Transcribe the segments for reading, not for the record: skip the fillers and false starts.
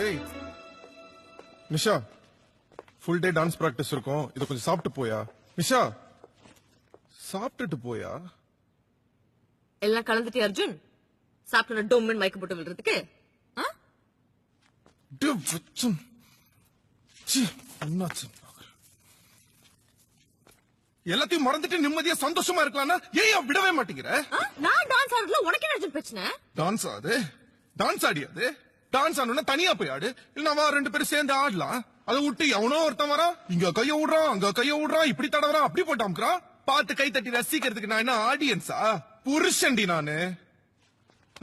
ஏய் Nisha, full day dance practice இருக்கும், இத கொஞ்சம் சாப்பிட்டு போயா. நிஷா, சாப்பிட்டுட்டு போயா. எல்லாம் கலந்துட்டு அர்ஜுன் சாப்பிட்டு டொம்மின் மயக்க போட்டு விடுறதுக்கு எல்லாத்தையும் மறந்துட்டு நிம்மதியா சந்தோஷமா இருக்கலாம்னா ஏன் விடவே மாட்டேங்கிற? நான் டான்ஸ் ஆடுறதுல உனக்கு என்ன அர்ஜுன் பிரச்சனை? டான்ஸ் ஆடு, டான்ஸ் ஆடியாது. டான்ஸ் ஆடணும்னா தனியா போய் ஆடு, இல்ல ரெண்டு பேரும் சேர்ந்து ஆடலாம். அதை விட்டு எவனோ ஒருத்தன் வரான், இங்க கைய விடுறான் அங்க கைய விடுறான், இப்படி தடவறான் அப்படி போட்டு அமுக்குறான். பார்த்து கை தட்டி ரசிக்கிறதுக்கு நான் என்ன ஆடியன்ஸா? புருஷன்டி நானு.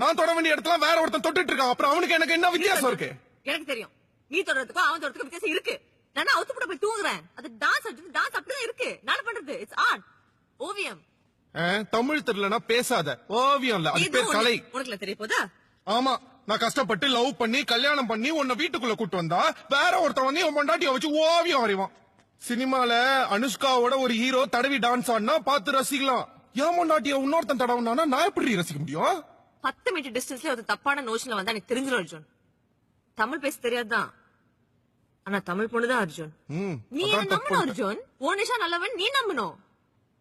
நான் தொட வேண்டிய இடத்துல வேற ஒருத்தன் தொட்டுட்டு இருக்கான், அப்புறம் அவனுக்கு எனக்கு என்ன வித்தியாசம் இருக்கு? எனக்கு தெரியும், நீ தொடறதுக்கும் அவன் தொடறதுக்கும் வித்தியாசம் இருக்கு. நான் அவுத்து போட்டு போய் தூங்குறேன். அது டான்ஸ் அர்ஜுன், டான்ஸ் அப்படிதான் இருக்கு. நான் பண்றது இட்ஸ் ஆர்ட், ஓவியம். தமிழ் தெரியலனா பேசாத. ஓவியம் இல்ல, அது பேர் கலை. உனக்குல தெரிய போதா? ஆமா, நான் கஷ்டப்பட்டு லவ் பண்ணி கல்யாணம் பண்ணி உன்னை வீட்டுக்குள்ள கூட்டு வந்தா வேற ஒருத்தன் வந்து உன் பொண்டாட்டிய வச்சு ஓவியம் வரைவான். சினிமால அனுஷ்காவோட ஒரு ஹீரோ தடவி டான்ஸ் ஆடினா பார்த்து ரசிக்கலாம். என் பொண்டாட்டிய இன்னொருத்தன் தடவுனா நான் எப்படி ரசிக்க முடியும்? 10 மீட்டர் டிஸ்டன்ஸ்ல ஒரு தப்பான நோஷன்ல வந்தா எனக்கு தெரிஞ்சிடும் அர்ஜுன். தமிழ் பேச தெரியாதுதான், ஆனா தமிழ் பொண்ணுதான் அர்ஜுன். நீ நம்பணும் அர்ஜுன். ஓ நிஷா நல்லவன் நீ நம்பணும்.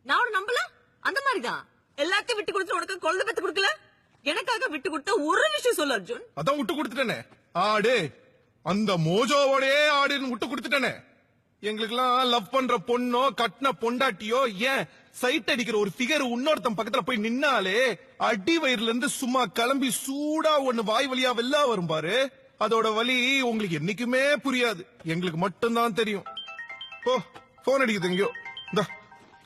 நான் உன நம்பல. அந்த மாதிரிதான் எல்லாத்தையும் விட்டு கொடுத்து உனக்கு குழந்தை பெத்து கொடுக்கல. எனக்காக விட்டு கொடுத்த ஒரு விஷயம் சொல்லு அர்ஜுன். அதான் விட்டு கொடுத்துட்டேனே. ஆடு, அந்த மோஜோவோடே ஆடுன்னு விட்டு கொடுத்துட்டேனே. எங்களுக்கு எல்லாம் லவ் பண்ற பொண்ணோ கட்டின பொண்டாட்டியோ ஏன் சைட் அடிக்கிற ஒரு ஃபிகர் இன்னொருத்தன் பக்கத்துல போய் நின்னாலே அடி வயிறுல இருந்து சும்மா கிளம்பி சூடா ஒண்ணு வாய் வழியா வெளில வரும் பாரு. அதோட வலி உங்களுக்கு என்னைக்குமே புரியாது, எங்களுக்கு மட்டும்தான் தெரியும். போ, போன் அடிக்குது எங்கயோ.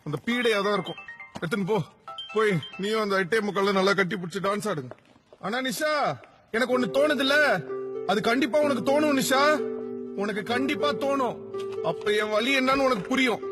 அந்த பீடையாதான் இருக்கும், எடுத்துன்னு போ. போய் நீயும் அந்த ஐட்டே முக்கல்ல நல்லா கட்டி பிடிச்சி டான்ஸ் ஆடுங்க. ஆனா நிஷா, எனக்கு ஒண்ணு தோணுது இல்ல, அது கண்டிப்பா உனக்கு தோணும் நிஷா. உனக்கு கண்டிப்பா தோணும். அப்ப என் வலி என்னன்னு உனக்கு புரியும்.